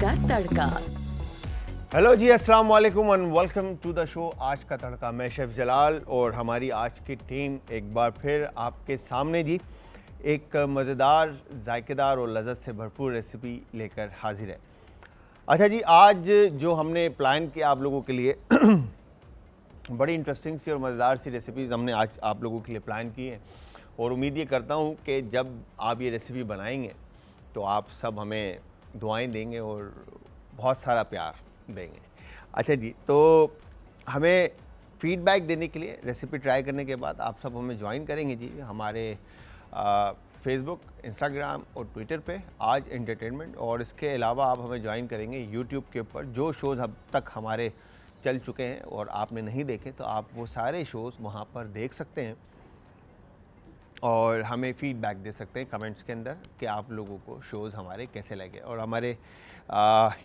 का तड़का। हेलो जी, अस्सलाम वालेकुम and welcome to the show आज का तड़का। मैं शेफ़ जलाल और हमारी आज की टीम एक बार फिर आपके सामने जी एक मज़ेदार, जायकेदार और लज़्ज़त से भरपूर रेसिपी लेकर हाजिर है। अच्छा जी, आज जो हमने प्लान किया आप लोगों के लिए बड़ी इंटरेस्टिंग सी और मज़ेदार सी रेसिपीज़ हमने आज आप लोगों के लिए प्लान की हैं और उम्मीद ये करता हूँ कि जब आप ये रेसिपी बनाएंगे तो आप सब हमें दुआएं देंगे और बहुत सारा प्यार देंगे। अच्छा जी, तो हमें फीडबैक देने के लिए रेसिपी ट्राई करने के बाद आप सब हमें ज्वाइन करेंगे जी हमारे फेसबुक, इंस्टाग्राम और ट्विटर पे आज एंटरटेनमेंट, और इसके अलावा आप हमें ज्वाइन करेंगे यूट्यूब के ऊपर। जो शोज़ अब तक हमारे चल चुके हैं और आपने नहीं देखे तो आप वो सारे शोज़ वहाँ पर देख सकते हैं और हमें फ़ीडबैक दे सकते हैं कमेंट्स के अंदर कि आप लोगों को शोज़ हमारे कैसे लगे। और हमारे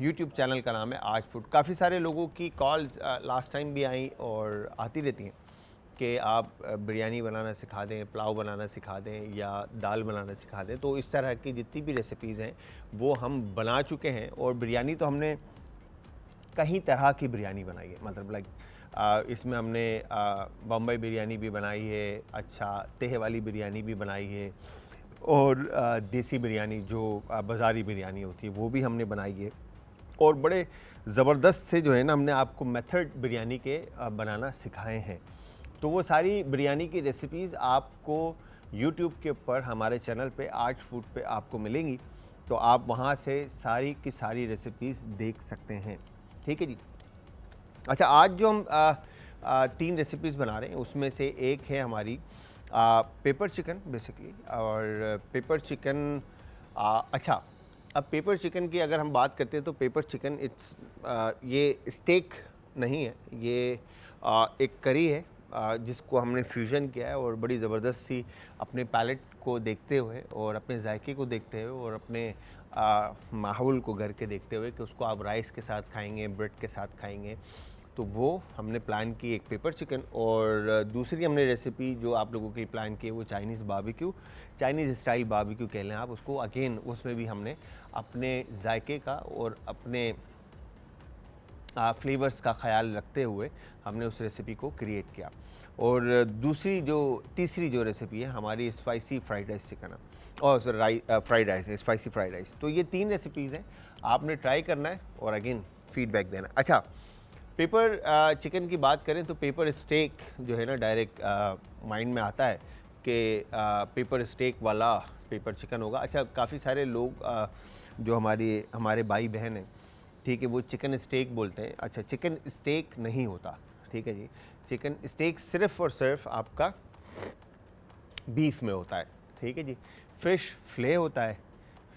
यूट्यूब चैनल का नाम है आज फूड। काफ़ी सारे लोगों की कॉल्स लास्ट टाइम भी आई और आती रहती हैं कि आप बिरयानी बनाना सिखा दें, पुलाव बनाना सिखा दें या दाल बनाना सिखा दें। तो इस तरह की जितनी भी रेसिपीज़ हैं वो हम बना चुके हैं। और बिरयानी तो हमने कई तरह की बिरयानी बनाई है, मतलब लाइक इसमें हमने बम्बई बिरयानी भी बनाई है, अच्छा तह वाली बिरयानी भी बनाई है, और देसी बिरयानी जो बाज़ारी बिरयानी होती है वो भी हमने बनाई है। और बड़े ज़बरदस्त से जो है ना हमने आपको मेथड बिरयानी के बनाना सिखाए हैं। तो वो सारी बिरयानी की रेसिपीज़ आपको यूट्यूब के ऊपर हमारे चैनल पे आज फूड पे आपको मिलेंगी, तो आप वहाँ से सारी की सारी रेसिपीज़ देख सकते हैं। ठीक है जी। अच्छा, आज जो हम 3 रेसिपीज़ बना रहे हैं उसमें से एक है हमारी पेपर चिकन बेसिकली। और पेपर चिकन अच्छा, अब पेपर चिकन की अगर हम बात करते हैं तो पेपर चिकन ये स्टेक नहीं है, ये एक करी है जिसको हमने फ्यूज़न किया है और बड़ी ज़बरदस्त सी अपने पैलेट को देखते हुए और अपने जायके को देखते हुए और अपने माहौल को घर के देखते हुए कि उसको आप राइस के साथ खाएंगे, ब्रेड के साथ खाएंगे, तो वो हमने प्लान की एक पेपर चिकन। और दूसरी हमने रेसिपी जो आप लोगों की प्लान की है वो Chinese barbecue, Chinese style barbecue कह लें आप उसको। अगेन उसमें भी हमने अपने जायके का और अपने फ्लेवर्स का ख्याल रखते हुए हमने उस रेसिपी को क्रिएट किया। और तीसरी जो रेसिपी है हमारी स्पाइसी फ्राइड राइस चिकन है, और fried rice, spicy fried rice. तो ये 3 रेसिपीज़ हैं, आपने ट्राई करना है और अगेन फीडबैक देना। अच्छा, पेपर चिकन की बात करें तो पेपर स्टेक जो है ना डायरेक्ट माइंड में आता है कि पेपर स्टेक वाला पेपर चिकन होगा। अच्छा, काफ़ी सारे लोग जो हमारे भाई बहन हैं, ठीक है, वो चिकन स्टेक बोलते हैं। अच्छा, चिकन स्टेक नहीं होता, ठीक है जी। चिकन स्टेक सिर्फ़ और सिर्फ आपका बीफ में होता है, ठीक है जी। फ़िश फ़िले होता है,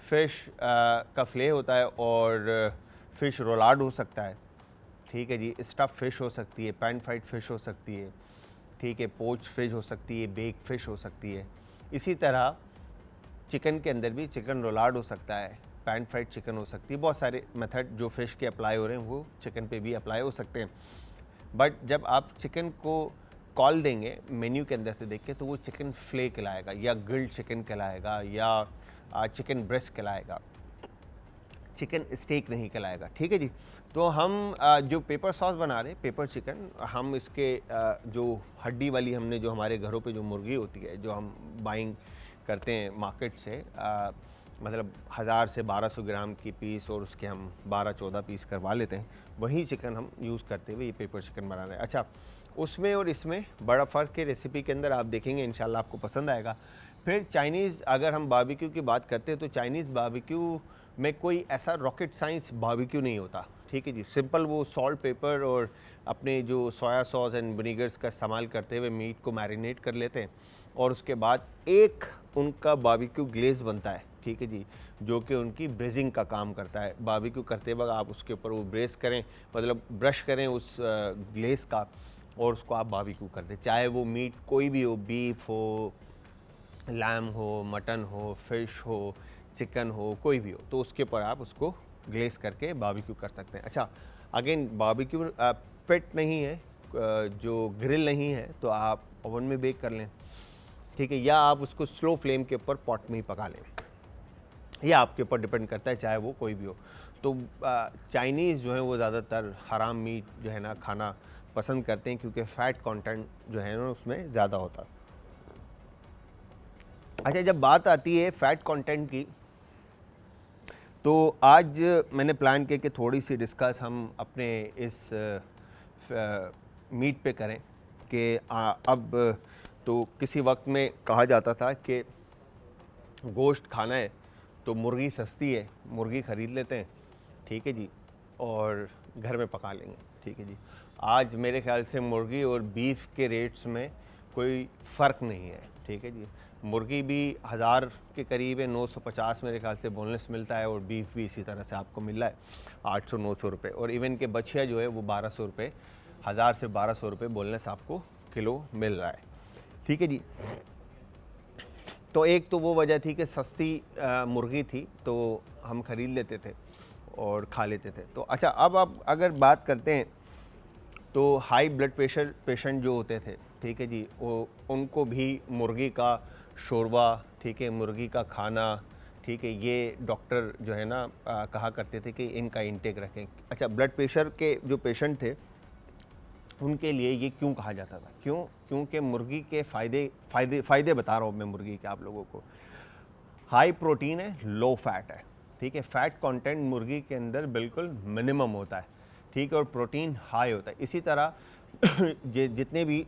फ़िश का फ़िले होता है, और फ़िश रोलाड हो सकता है, ठीक है जी। स्टफ़ फ़िश हो सकती है, पैन फ्राइड फ़िश हो सकती है, ठीक है, पोच्ड फ़िश हो सकती है, बेक फ़िश हो सकती है। इसी तरह चिकन के अंदर भी चिकन रोलाड हो सकता है, पैन फ्राइड चिकन हो सकती है। बहुत सारे मेथड जो फ़िश के अप्लाई हो रहे हैं वो चिकन पे भी अप्लाई हो सकते हैं। बट जब आप चिकन को कॉल देंगे मेन्यू के अंदर से देख के तो वो चिकन फ़िले कहलाएगा या ग्रिल्ड चिकन कहलाएगा या चिकन ब्रेस्ट कहलाएगा, चिकन स्टेक नहीं कहलाएगा, ठीक है जी। तो हम जो पेपर सॉस बना रहे हैं पेपर चिकन, हम इसके जो हड्डी वाली हमने जो हमारे घरों पे जो मुर्गी होती है जो हम बाइंग करते हैं मार्केट से, मतलब 1000 से 1200 ग्राम की पीस, और उसके हम 12-14 पीस करवा लेते हैं, वही चिकन हम यूज़ करते हुए ये पेपर चिकन बना रहे हैं। अच्छा, उसमें और इसमें बड़ा फ़र्क है रेसिपी के अंदर, आप देखेंगे इंशाल्लाह आपको पसंद आएगा। फिर चाइनीज़ अगर हम बारबेक्यू की बात करते हैं तो चाइनीज़ बारबेक्यू में कोई ऐसा रॉकेट साइंस बारबेक्यू नहीं होता, ठीक है जी। सिंपल वो सॉल्ट, पेपर और अपने जो सोया सॉस एंड विनीगर्स का इस्तेमाल करते हुए मीट को मैरिनेट कर लेते हैं, और उसके बाद एक उनका बारबेक्यू ग्लेज़ बनता है, ठीक है जी, जो कि उनकी ब्रेजिंग का काम करता है। बारबेक्यू करते वक्त आप उसके ऊपर वो ब्रेस करें, मतलब ब्रश करें उस ग्लेज़ का, और उसको आप बारबेक्यू कर दें, चाहे वो मीट कोई भी हो, बीफ हो, लैम हो, मटन हो, फ़िश हो, चिकन हो, कोई भी हो, तो उसके ऊपर आप उसको ग्लेज़ करके बारबेक्यू कर सकते हैं। अच्छा, अगेन बारबेक्यू पिट नहीं है, जो ग्रिल नहीं है, तो आप ओवन में बेक कर लें, ठीक है, या आप उसको स्लो फ्लेम के ऊपर पॉट में ही पका लें, ये आपके ऊपर डिपेंड करता है, चाहे वो कोई भी हो। तो चाइनीज़ जो है वो ज़्यादातर हराम मीट जो है ना खाना पसंद करते हैं, क्योंकि फ़ैट कंटेंट जो है ना उसमें ज़्यादा होता है। अच्छा, जब बात आती है फ़ैट कंटेंट की, तो आज मैंने प्लान किया कि थोड़ी सी डिस्कस हम अपने इस मीट पे करें कि अब तो किसी वक्त में कहा जाता था कि गोश्त खाना है तो मुर्गी सस्ती है, मुर्गी ख़रीद लेते हैं, ठीक है जी, और घर में पका लेंगे, ठीक है जी। आज मेरे ख्याल से मुर्गी और बीफ के रेट्स में कोई फ़र्क नहीं है, ठीक है जी। मुर्गी भी 1000 के करीब है, 950 मेरे ख्याल से बोनलेस मिलता है, और बीफ भी इसी तरह से आपको मिल रहा है 800-900 रुपये, और इवन के बछिया जो है वो 1200 रुपये, 1000 से 1200 रुपये बोनलेस आपको किलो मिल रहा है, ठीक है जी। तो एक तो वो वजह थी कि सस्ती मुर्गी थी तो हम ख़रीद लेते थे और खा लेते थे। तो अच्छा, अब आप अगर बात करते हैं तो हाई ब्लड प्रेशर पेशेंट जो होते थे, ठीक है जी, वो उनको भी मुर्गी का शोरबा, ठीक है, मुर्गी का खाना, ठीक है, ये डॉक्टर जो है ना कहा करते थे कि इनका इंटेक रखें। अच्छा, ब्लड प्रेशर के जो पेशेंट थे उनके लिए ये क्यों कहा जाता था? क्योंकि मुर्गी के फ़ायदे बता रहा हूँ मैं मुर्गी के आप लोगों को। हाई प्रोटीन है, लो फैट है, ठीक है, फैट कंटेंट मुर्गी के अंदर बिल्कुल मिनिमम होता है, ठीक है, और प्रोटीन हाई होता है। इसी तरह जितने भी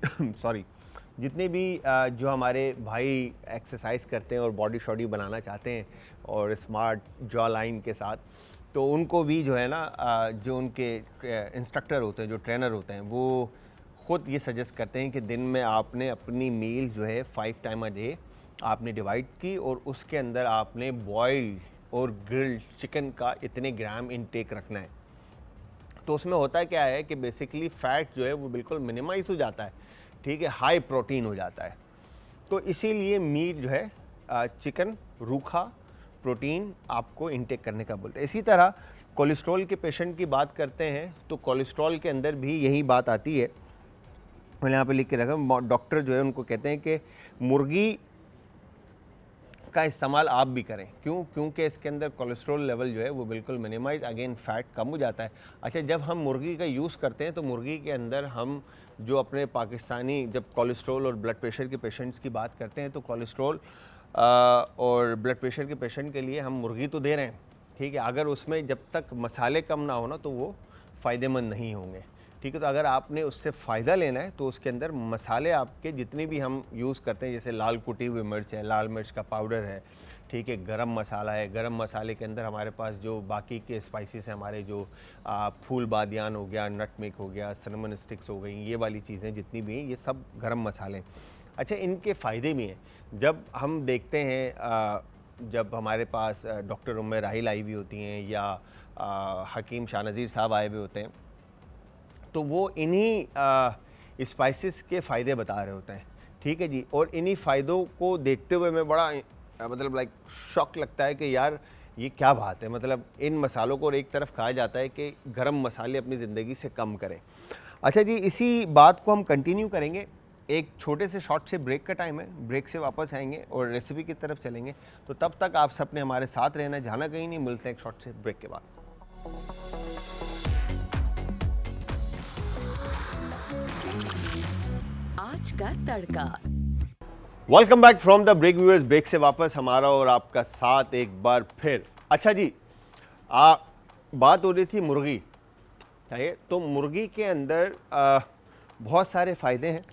जितने भी जो हमारे भाई एक्सरसाइज करते हैं और बॉडी शॉडी बनाना चाहते हैं और स्मार्ट जॉ लाइन के साथ, तो उनको भी जो है ना जो उनके इंस्ट्रक्टर होते हैं, जो ट्रेनर होते हैं, वो ख़ुद ये सजेस्ट करते हैं कि दिन में आपने अपनी मील जो है 5 टाइम अ डे आपने डिवाइड की, और उसके अंदर आपने बॉइल्ड और ग्रिल्ड चिकन का इतने ग्राम इनटेक रखना है। तो उसमें होता क्या है कि बेसिकली फ़ैट जो है वो बिल्कुल मिनिमाइज़ हो जाता है, ठीक है, हाई प्रोटीन हो जाता है। तो इसीलिए मीट जो है चिकन रूखा प्रोटीन आपको इंटेक करने का बोलते हैं। इसी तरह कोलेस्ट्रॉल के पेशेंट की बात करते हैं तो कोलेस्ट्रॉल के अंदर भी यही बात आती है। मैंने यहाँ पे लिख के रखा, डॉक्टर जो है उनको कहते हैं कि मुर्गी का इस्तेमाल आप भी करें। क्योंकि इसके अंदर कोलेस्ट्रॉल लेवल जो है वो बिल्कुल मिनिमाइज, अगेन फ़ैट कम हो जाता है। अच्छा, जब हम मुर्गी का यूज़ करते हैं तो मुर्गी के अंदर हम जो अपने पाकिस्तानी, जब कोलेस्ट्रॉल और ब्लड प्रेशर के पेशेंट्स की बात करते हैं तो कोलेस्ट्रॉल और ब्लड प्रेशर के पेशेंट के लिए हम मुर्गी तो दे रहे हैं, ठीक है, अगर उसमें जब तक मसाले कम ना हो ना तो वो फ़ायदेमंद नहीं होंगे, ठीक है। तो अगर आपने उससे फ़ायदा लेना है तो उसके अंदर मसाले आपके जितने भी हम यूज़ करते हैं, जैसे लाल कुटी हुई मिर्च है, लाल मिर्च का पाउडर है, ठीक है, गरम मसाला है, गरम मसाले के अंदर हमारे पास जो बाकी के स्पाइसेस हैं, हमारे जो फूल बादियान हो गया, नटमेग हो गया, सिनेमन स्टिक्स हो गई, ये वाली चीज़ें जितनी भी हैं ये सब गरम मसाले हैं। अच्छा, इनके फ़ायदे भी हैं। जब हम देखते हैं जब हमारे पास डॉक्टर उम्मे राहिल आई हुई होती हैं या हकीम शाह नज़ीर साहब आए हुए होते हैं, तो वो इन्हीं स्पाइसेस के फ़ायदे बता रहे होते हैं, ठीक है जी। और इन्हीं फ़ायदों को देखते हुए मैं बड़ा मतलब लाइक शॉक लगता है कि यार ये क्या बात है, मतलब इन मसालों को, और एक तरफ कहा जाता है कि गरम मसाले अपनी ज़िंदगी से कम करें। अच्छा जी, इसी बात को हम कंटिन्यू करेंगे। एक छोटे से शॉर्ट से ब्रेक का टाइम है, ब्रेक से वापस आएंगे और रेसिपी की तरफ चलेंगे। तो तब तक आप सबने हमारे साथ रहना, जाना कहीं नहीं, मिलते हैं एक शॉर्ट से ब्रेक के बाद। आज का तड़का। Welcome back from the break viewers. Break से वापस हमारा और आपका साथ एक बार फिर। अच्छा जी, बात हो रही थी मुर्गी, चाहिए तो मुर्गी के अंदर बहुत सारे फ़ायदे हैं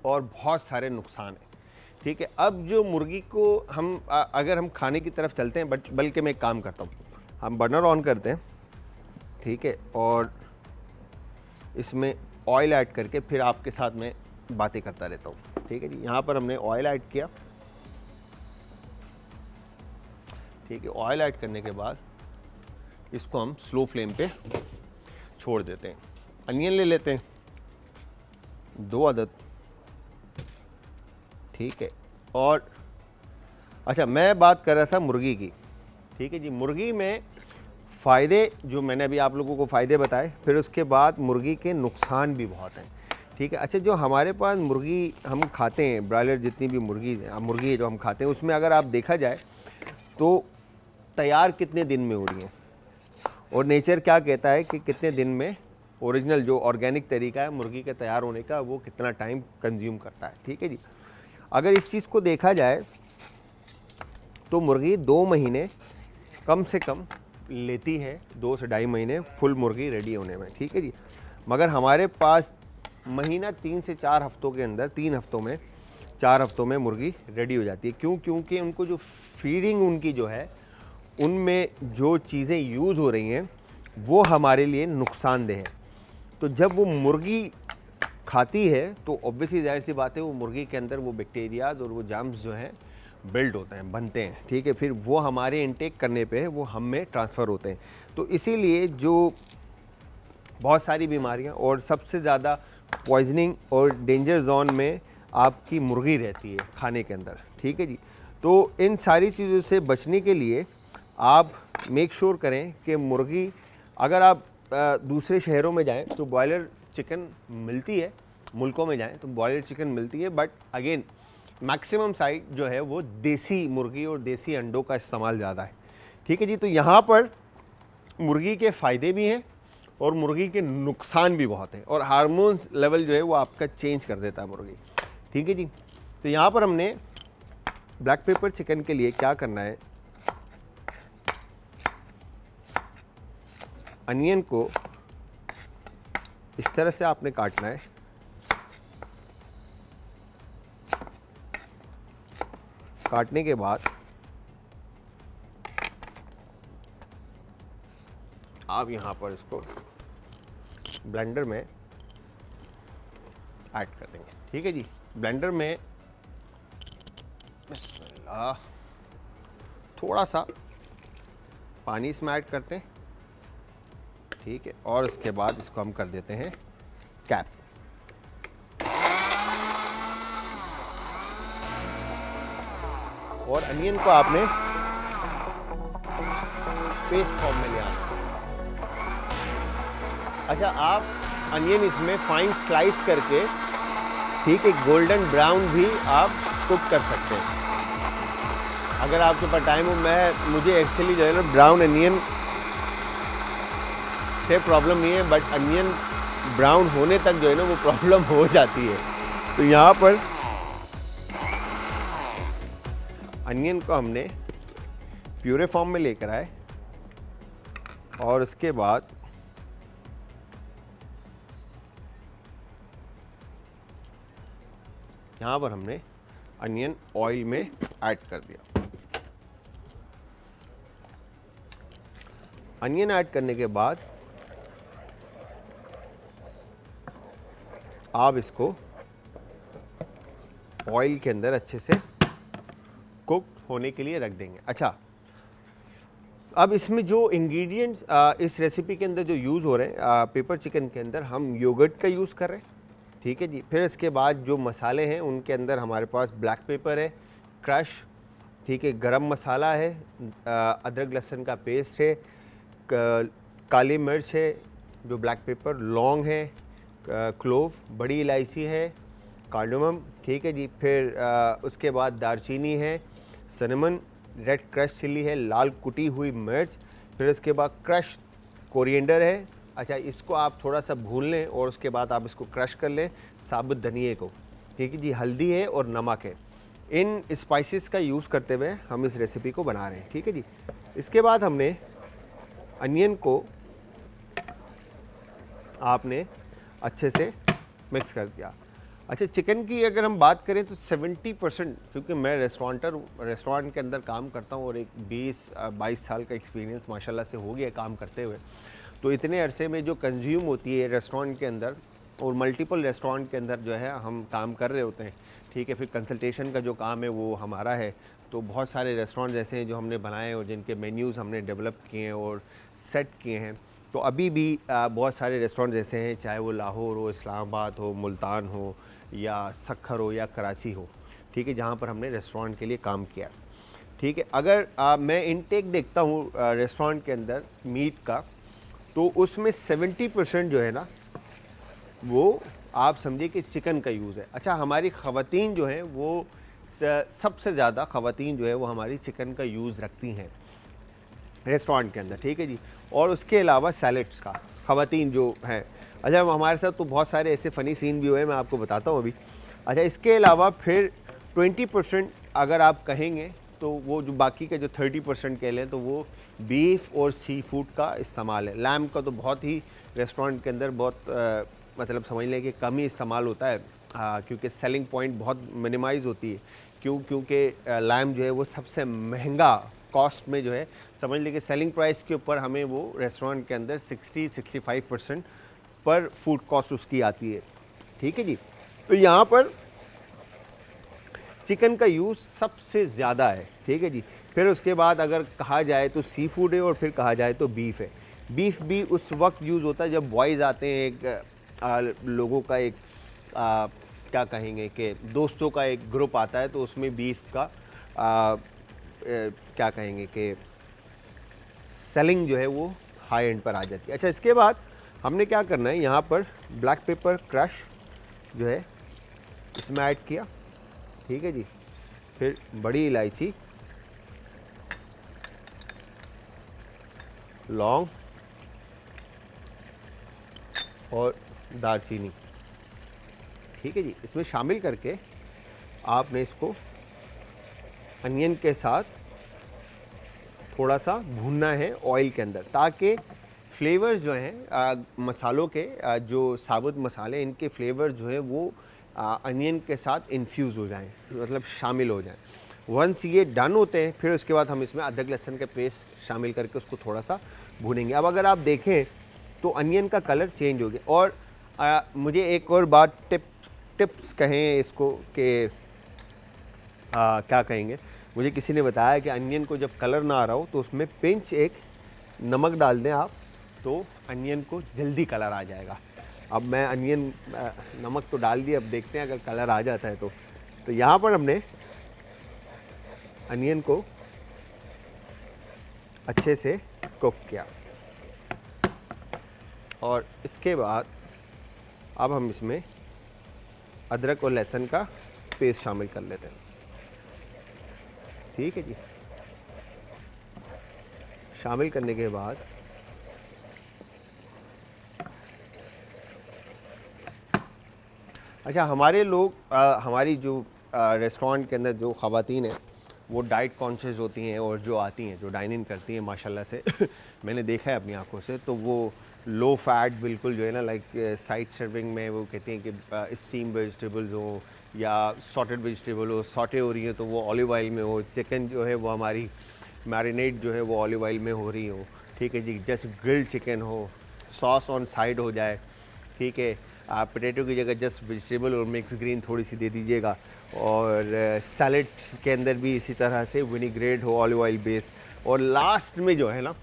और बहुत सारे नुकसान हैं, ठीक है। अब जो मुर्गी को हम अगर हम खाने की तरफ चलते हैं, बल्कि मैं एक काम करता हूँ, हम बर्नर ऑन करते हैं, ठीक है, और इसमें ऑयल ऐड करके फिर आपके साथ में बातें करता रहता हूँ, ठीक है जी। यहाँ पर हमने ऑयल ऐड किया, ठीक है। ऑयल ऐड करने के बाद इसको हम स्लो फ्लेम पे छोड़ देते हैं। अनियन ले लेते हैं 2 अदद, ठीक है। और अच्छा, मैं बात कर रहा था मुर्गी की, ठीक है जी। मुर्गी में फ़ायदे जो मैंने अभी आप लोगों को फ़ायदे बताए, फिर उसके बाद मुर्गी के नुकसान भी बहुत हैं, ठीक है। अच्छा, जो हमारे पास मुर्गी हम खाते हैं, ब्रॉयलर जितनी भी मुर्गी है जो हम खाते हैं, उसमें अगर आप देखा जाए तो तैयार कितने दिन में हो रही हैं, और नेचर क्या कहता है कि कितने दिन में ओरिजिनल जो ऑर्गेनिक तरीका है मुर्गी के तैयार होने का वो कितना टाइम कंज्यूम करता है। ठीक है जी। अगर इस चीज़ को देखा जाए तो मुर्गी 2 महीने कम से कम लेती है, 2 से 2.5 महीने फुल मुर्गी रेडी होने में। ठीक है जी। मगर हमारे पास महीना 3 से 4 हफ्तों के अंदर, 3 हफ्तों में, 4 हफ्तों में मुर्गी रेडी हो जाती है। क्यों? क्योंकि उनको जो फीडिंग उनकी जो है उनमें जो चीज़ें यूज़ हो रही हैं वो हमारे लिए नुकसानदेह है। तो जब वो मुर्गी खाती है तो ऑब्वियसली जाहिर सी बात है वो मुर्गी के अंदर वो बैक्टीरियाज और वो जर्म्स जो हैं बिल्ड होते हैं, बनते हैं। ठीक है। फिर वो हमारे इनटेक करने पे वो हम में ट्रांसफ़र होते हैं। तो इसीलिए जो बहुत सारी बीमारियां और सबसे ज़्यादा पॉइजनिंग और डेंजर जोन में आपकी मुर्गी रहती है खाने के अंदर। ठीक है जी। तो इन सारी चीज़ों से बचने के लिए आप मेक श्योर करें कि मुर्गी, अगर आप दूसरे शहरों में जाएं तो बॉयलर चिकन मिलती है, मुल्कों में जाएं तो बॉयलर चिकन मिलती है, बट अगेन मैक्सिमम साइड जो है वो देसी मुर्गी और देसी अंडों का इस्तेमाल ज़्यादा है। ठीक है जी। तो यहाँ पर मुर्गी के फ़ायदे भी हैं और मुर्गी के नुकसान भी बहुत हैं, और हार्मोन्स लेवल जो है वो आपका चेंज कर देता है मुर्गी। ठीक है जी। तो यहाँ पर हमने ब्लैक पेपर चिकन के लिए क्या करना है, अनियन को इस तरह से आपने काटना है। काटने के बाद आप यहाँ पर इसको ब्लेंडर में ऐड कर देंगे। ठीक है जी। ब्लेंडर में बिस्मिल्लाह थोड़ा सा पानी इसमें ऐड करते हैं। ठीक है। और उसके बाद इसको हम कर देते हैं कैप। और अनियन को आपने पेस्ट फॉर्म में ले आना। अच्छा, आप अनियन इसमें फाइन स्लाइस करके, ठीक है, गोल्डन ब्राउन भी आप कुक कर सकते हैं अगर आपके पास टाइम हो। मुझे एक्चुअली जो है ना ब्राउन अनियन से प्रॉब्लम नहीं है, बट अनियन ब्राउन होने तक जो है ना वो प्रॉब्लम हो जाती है। तो यहाँ पर अनियन को हमने प्यूरे फॉर्म में लेकर आए और उसके बाद यहाँ पर हमने अनियन ऑयल में ऐड कर दिया। अनियन ऐड करने के बाद आप इसको ऑयल के अंदर अच्छे से कुक होने के लिए रख देंगे। अच्छा, अब इसमें जो इंग्रेडिएंट्स इस रेसिपी के अंदर जो यूज़ हो रहे हैं, पेपर चिकन के अंदर हम योगर्ट का यूज़ कर रहे हैं। ठीक है जी। फिर इसके बाद जो मसाले हैं उनके अंदर हमारे पास ब्लैक पेपर है, क्रश, ठीक है, गरम मसाला है, अदरक लहसुन का पेस्ट है, काली मिर्च है, जो ब्लैक पेपर, लौंग है, क्लोव, बड़ी इलायची है, कार्डमम, ठीक है जी। फिर उसके बाद दालचीनी है, सिनेमन, रेड क्रश चिली है, लाल कुटी हुई मिर्च, फिर उसके बाद क्रश कोरिएंडर है। अच्छा, इसको आप थोड़ा सा भून लें और उसके बाद आप इसको क्रश कर लें, साबुत धनिए को, ठीक है जी। हल्दी है और नमक है। इन स्पाइसेस का यूज़ करते हुए हम इस रेसिपी को बना रहे हैं। ठीक है जी। इसके बाद हमने अनियन को आपने अच्छे से मिक्स कर दिया। अच्छा, चिकन की अगर हम बात करें तो 70%, क्योंकि मैं रेस्टोरेंट के अंदर काम करता हूँ और एक 20-22 साल का एक्सपीरियंस माशाल्लाह से हो गया काम करते हुए, तो इतने अरसे में जो कंज्यूम होती है रेस्टोरेंट के अंदर, और मल्टीपल रेस्टोरेंट के अंदर जो है हम काम कर रहे होते हैं। ठीक है। फिर कंसल्टेशन का जो काम है वो हमारा है। तो बहुत सारे रेस्टोरेंट ऐसे हैं जो हमने बनाए और जिनके मेन्यूज़ हमने डेवलप किए हैं और सेट किए हैं। तो अभी भी बहुत सारे रेस्टोरेंट ऐसे हैं, चाहे वो लाहौर हो, इस्लामाबाद हो, मुल्तान हो, या सक्खर हो, या कराची हो, ठीक है, जहाँ पर हमने रेस्टोरेंट के लिए काम किया। ठीक है। अगर मैं इनटेक देखता हूँ रेस्टोरेंट के अंदर मीट का, तो उसमें 70% जो है ना वो आप समझिए कि चिकन का यूज़ है। अच्छा, हमारी ख़वातीन जो हैं वो सबसे ज़्यादा ख़वातीन जो है वो हमारी चिकन का यूज़ रखती हैं। रेस्टोरेंट के अंदर, ठीक है जी। और उसके अलावा सैलेड्स का ख़वातीन जो हैं, अच्छा हमारे साथ तो बहुत सारे ऐसे फ़नी सीन भी हुए, मैं आपको बताता हूँ अभी। अच्छा इसके अलावा फिर 20% अगर आप कहेंगे तो वो जो बाकी का जो 30% कह लें तो वो बीफ और सी फूड का इस्तेमाल है। लैम्ब का तो बहुत ही रेस्टोरेंट के अंदर बहुत मतलब समझ लें कि कम ही इस्तेमाल होता है, क्योंकि सेलिंग पॉइंट बहुत मिनिमाइज़ होती है। क्योंकि लैम्ब जो है वो सबसे महंगा कॉस्ट में जो है, समझ लें कि सेलिंग प्राइस के ऊपर हमें वो रेस्टोरेंट के अंदर 60-65% पर फूड कॉस्ट उसकी आती है, ठीक है जी। तो यहाँ पर चिकन का यूज़ सबसे ज़्यादा है, ठीक है जी। फिर उसके बाद अगर कहा जाए तो सी फूड है और फिर कहा जाए तो बीफ है। बीफ भी उस वक्त यूज़ होता है जब बॉयज़ आते हैं, एक लोगों का एक क्या कहेंगे कि दोस्तों का एक ग्रुप आता है, तो उसमें बीफ का क्या कहेंगे कि सेलिंग जो है वो हाई एंड पर आ जाती है। अच्छा इसके बाद हमने क्या करना है, यहाँ पर ब्लैक पेपर क्रश जो है इसमें ऐड किया, ठीक है जी। फिर बड़ी इलायची, लौंग और दालचीनी, ठीक है जी। इसमें शामिल करके आपने इसको अनियन के साथ थोड़ा सा भूनना है ऑयल के अंदर, ताकि फ्लेवर्स जो हैं मसालों के जो साबुत मसाले, इनके फ्लेवर जो है वो अनियन के साथ इन्फ्यूज़ हो जाएं, मतलब शामिल हो जाएं। वंस ये डन होते हैं फिर उसके बाद हम इसमें अदरक लहसुन के पेस्ट शामिल करके उसको थोड़ा सा भूनेंगे। अब अगर आप देखें तो अनियन का कलर चेंज हो गया। और मुझे एक और बात टिप्स कहें इसको कि क्या कहेंगे, मुझे किसी ने बताया कि अनियन को जब कलर ना आ रहा हो तो उसमें पिंच एक नमक डाल दें आप, तो अनियन को जल्दी कलर आ जाएगा। अब मैं अनियन नमक तो डाल दिया, अब देखते हैं अगर कलर आ जाता है तो यहाँ पर हमने अनियन को अच्छे से कुक किया और इसके बाद अब हम इसमें अदरक और लहसुन का पेस्ट शामिल कर लेते हैं, ठीक है जी। शामिल करने के बाद अच्छा हमारे लोग हमारी जो रेस्टोरेंट के अंदर जो ख़वातीन हैं वो डाइट कॉन्शियस होती हैं, और जो आती हैं जो डाइन इन करती हैं माशाल्लाह से मैंने देखा है अपनी आंखों से, तो वो लो फैट बिल्कुल जो है ना, लाइक साइड सर्विंग में वो कहती हैं कि स्टीम वेजिटेबल्स हो या सॉटेड वेजिटेबल हो, सॉटे हो रही है तो वो ऑलिव ऑयल में हो, चिकन जो है वो हमारी मैरिनेट जो है वो ऑलिव ऑयल में हो रही हो, ठीक है जी। जस्ट ग्रिल्ड चिकन हो, सॉस ऑन साइड हो जाए, ठीक है। आप पोटैटो की जगह जस्ट वेजिटेबल और मिक्स ग्रीन थोड़ी सी दे दीजिएगा। और सैलेड के अंदर भी इसी तरह से विनीग्रेट हो ऑलिव ऑयल बेस। और लास्ट में जो है ना,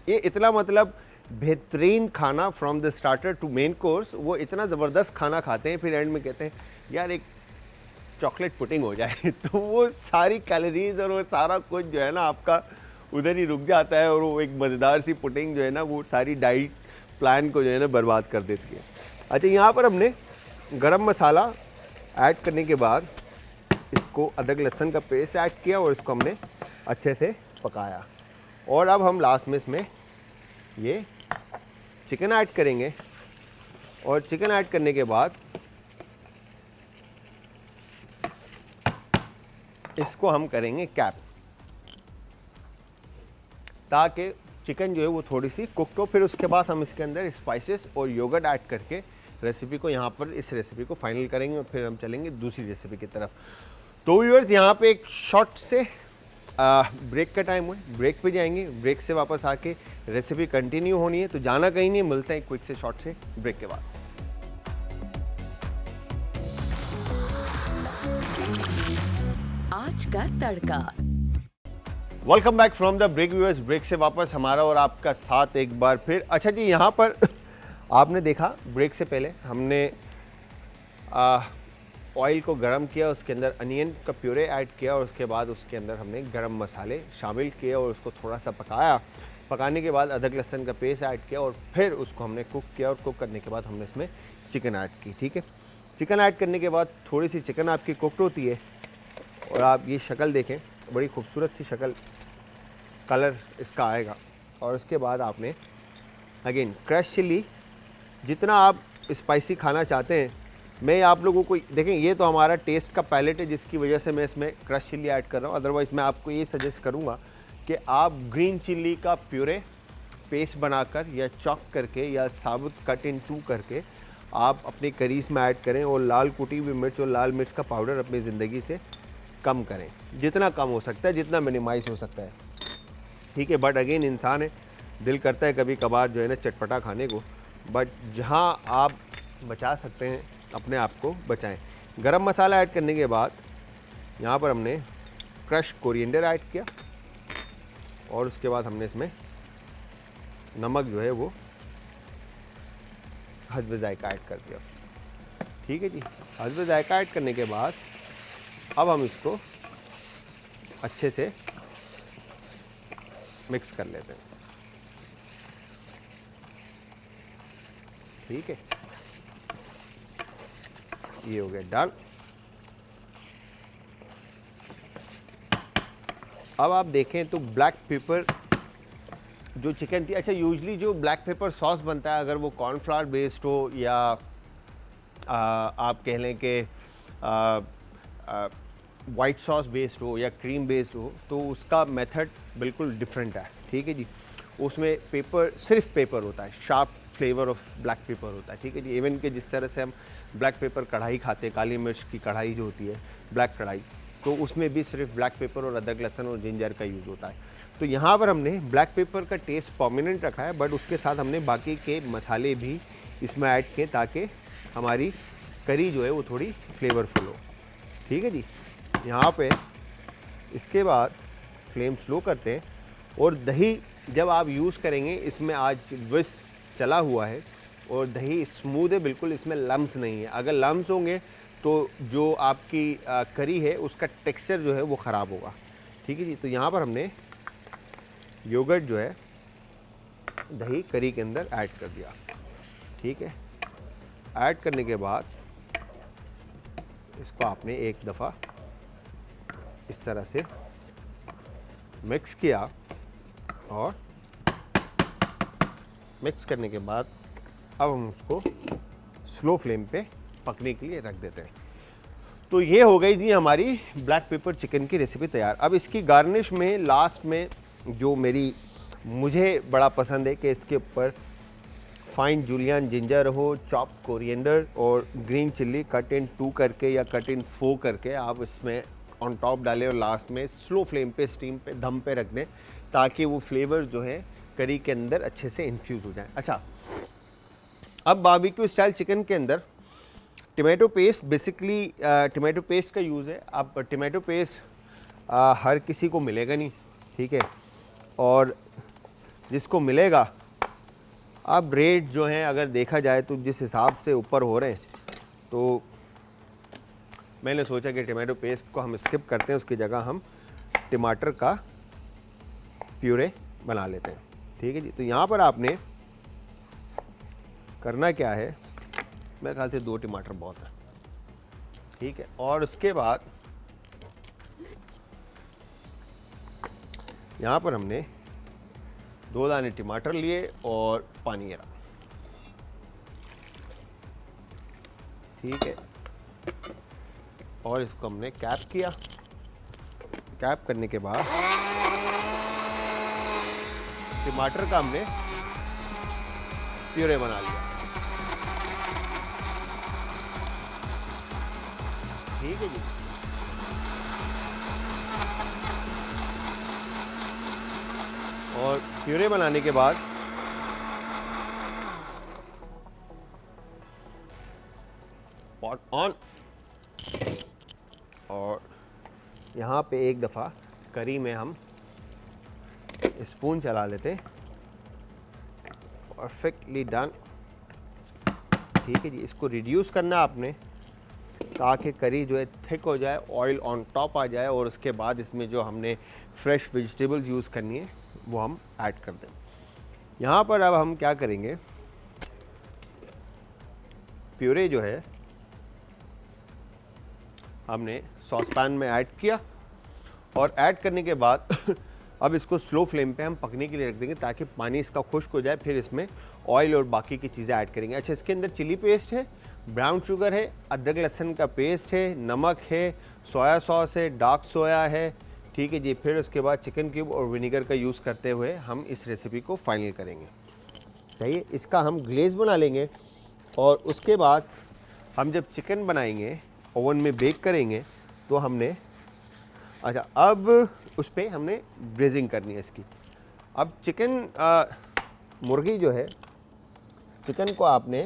ये इतना मतलब बेहतरीन खाना from the starter to main course, वो इतना ज़बरदस्त खाना खाते हैं, फिर एंड में कहते हैं यार एक चॉकलेट पुडिंग हो जाए तो वो सारी कैलोरीज और वो सारा कुछ जो है ना आपका उधर ही रुक जाता है, और वो एक मज़ेदार सी पुडिंग जो है ना वो सारी डाइट प्लान को जो है ना बर्बाद कर देती है। अच्छा यहाँ पर हमने गरम मसाला ऐड करने के बाद इसको अदरक लहसुन का पेस्ट ऐड किया और इसको हमने अच्छे से पकाया। और अब हम लास्ट में इसमें ये चिकन ऐड करेंगे, और चिकन ऐड करने के बाद इसको हम करेंगे कैप, ताकि चिकन जो है वो थोड़ी सी कुकड हो। फिर उसके बाद हम इसके अंदर स्पाइसेस और योगर्ट ऐड करके रेसिपी को यहाँ पर इस रेसिपी को फाइनल करेंगे, और फिर हम चलेंगे दूसरी रेसिपी की तरफ। तो व्यूअर्स यहाँ पे एक शॉर्ट से ब्रेक का टाइम हुआ, ब्रेक पे जाएंगे, ब्रेक से वापस आके रेसिपी कंटिन्यू होनी है, तो जाना कहीं नहीं, मिलते हैं क्विक से शॉर्ट से ब्रेक के बाद। आज का तड़का। Welcome back from the break viewers. Break से वापस हमारा और आपका साथ एक बार फिर। अच्छा जी यहाँ पर आपने देखा ब्रेक से पहले हमने ऑयल को गरम किया, उसके अंदर अनियन का प्यूरे ऐड किया, और उसके बाद उसके अंदर हमने गरम मसाले शामिल किए और उसको थोड़ा सा पकाया। पकाने के बाद अदरक लहसुन का पेस्ट ऐड किया और फिर उसको हमने कुक किया, और कुक करने के बाद हमने इसमें चिकन ऐड की, ठीक है। चिकन ऐड करने के बाद थोड़ी सी चिकन आपकी कुकड होती है, और आप ये शक्ल देखें, बड़ी खूबसूरत सी शक्ल कलर इसका आएगा। और उसके बाद आपने अगेन क्रश चिल्ली, जितना आप स्पाइसी खाना चाहते हैं, मैं आप लोगों को देखें, ये तो हमारा टेस्ट का पैलेट है जिसकी वजह से मैं इसमें क्रश चिल्ली ऐड कर रहा हूँ। अदरवाइज़ मैं आपको ये सजेस्ट करूँगा कि आप ग्रीन चिल्ली का प्यूरे पेस्ट बनाकर या चॉप करके या साबुत कट इन 2 करके आप अपनी करीज में ऐड करें, और लाल कुटी हुई मिर्च और लाल मिर्च का पाउडर अपनी ज़िंदगी से कम करें, जितना कम हो सकता है, जितना मिनिमाइज हो सकता है, ठीक है। बट अगेन इंसान है, दिल करता है कभी कभार जो है ना चटपटा खाने को, बट जहाँ आप बचा सकते हैं अपने आप को बचाएं। गरम मसाला ऐड करने के बाद यहाँ पर हमने क्रश कोरिएंडर ऐड किया, और उसके बाद हमने इसमें नमक जो है वो हस्ब जायका ऐड कर दिया, ठीक है जी। हस्ब जायका ऐड करने के बाद अब हम इसको अच्छे से मिक्स कर लेते हैं, ठीक है। ये हो गया डन। अब आप देखें तो ब्लैक पेपर जो चिकन थी, अच्छा यूजुअली जो ब्लैक पेपर सॉस बनता है, अगर वो कॉर्नफ्लावर बेस्ड हो या आप कह लें कि वाइट सॉस बेस्ड हो या क्रीम बेस्ड हो, तो उसका मेथड बिल्कुल डिफरेंट है, ठीक है जी। उसमें पेपर सिर्फ पेपर होता है, sharp flavour of black pepper होता है, ठीक है जी। इवन कि जिस तरह से हम ब्लैक पेपर कढ़ाई खाते हैं, काली मिर्च की कढ़ाई जो होती है ब्लैक कढ़ाई, तो उसमें भी सिर्फ ब्लैक पेपर और अदरक लहसुन और जिंजर का यूज़ होता है। तो यहाँ पर हमने ब्लैक पेपर का टेस्ट प्रोमिनेंट रखा है, बट उसके साथ हमने बाकी के मसाले भी इसमें ऐड किए ताकि हमारी करी जो है वो थोड़ी फ्लेवरफुल हो, ठीक है जी। यहाँ पे इसके बाद फ्लेम स्लो करते हैं, और दही जब आप यूज़ करेंगे, इसमें आज विस्क चला हुआ है और दही स्मूथ है बिल्कुल, इसमें लम्स नहीं है। अगर लम्स होंगे तो जो आपकी करी है उसका टेक्सचर जो है वो ख़राब होगा, ठीक है जी। तो यहाँ पर हमने योगर्ट जो है दही करी के अंदर ऐड कर दिया, ठीक है। ऐड करने के बाद इसको आपने एक दफ़ा इस तरह से मिक्स किया, और मिक्स करने के बाद अब हम उसको स्लो फ्लेम पे पकने के लिए रख देते हैं। तो ये हो गई जी हमारी ब्लैक पेपर चिकन की रेसिपी तैयार। अब इसकी गार्निश में लास्ट में जो मुझे बड़ा पसंद है कि इसके ऊपर फाइन जूलियन जिंजर हो, चॉप कोरिएंडर और ग्रीन चिल्ली कट इन 2 करके या कट इन 4 करके आप इसमें ऑन टॉप डालें, और लास्ट में स्लो फ्लेम पे स्टीम पे दम पे रख दें ताकि वो फ्लेवर जो है करी के अंदर अच्छे से इन्फ्यूज़ हो जाए। अच्छा, अब बारबेक्यू स्टाइल चिकन के अंदर tomato paste, basically tomato paste का यूज़ है। अब टमाटो पेस्ट हर किसी को मिलेगा नहीं, ठीक है, और जिसको मिलेगा, अब रेट जो हैं अगर देखा जाए तो जिस हिसाब से ऊपर हो रहे हैं, तो मैंने सोचा कि टमाटो पेस्ट को हम स्किप करते हैं, उसकी जगह हम टमाटर का प्यूरे बना लेते हैं, ठीक है जी। तो यहाँ पर आपने करना क्या है, मेरे ख्याल से 2 टमाटर बहुत है, ठीक है। और उसके बाद यहाँ पर हमने 2 दाने टमाटर लिए और पानी गिरा, ठीक है। और इसको हमने कैप किया। कैप करने के बाद टमाटर का हमने प्यूरे बना लिया, ठीक है जी। और प्यूरे बनाने के बाद पॉट ऑन, और यहाँ पे एक दफ़ा करी में हम स्पून चला लेते हैं। परफेक्टली डन, ठीक है जी। इसको रिड्यूस करना आपने ताकि करी जो है थिक हो जाए, ऑयल ऑन टॉप आ जाए, और उसके बाद इसमें जो हमने फ्रेश वेजिटेबल्स यूज़ करनी है वो हम ऐड कर दें। यहाँ पर अब हम क्या करेंगे, प्यूरे जो है हमने सॉस पैन में ऐड किया, और ऐड करने के बाद अब इसको स्लो फ्लेम पे हम पकने के लिए रख देंगे ताकि पानी इसका खुश्क हो जाए, फिर इसमें ऑयल और बाकी की चीज़ें ऐड करेंगे। अच्छा, इसके अंदर चिली पेस्ट है, ब्राउन शुगर है, अदरक लहसुन का पेस्ट है, नमक है, सोया सॉस है, डार्क सोया है, ठीक है जी। फिर उसके बाद चिकन क्यूब और विनेगर का यूज़ करते हुए हम इस रेसिपी को फाइनल करेंगे। चाहिए इसका हम ग्लेज़ बना लेंगे और उसके बाद हम जब चिकन बनाएंगे ओवन में बेक करेंगे तो हमने अच्छा अब उस पर हमने ब्रेजिंग करनी है इसकी। अब चिकन मुर्गी जो है, चिकन को आपने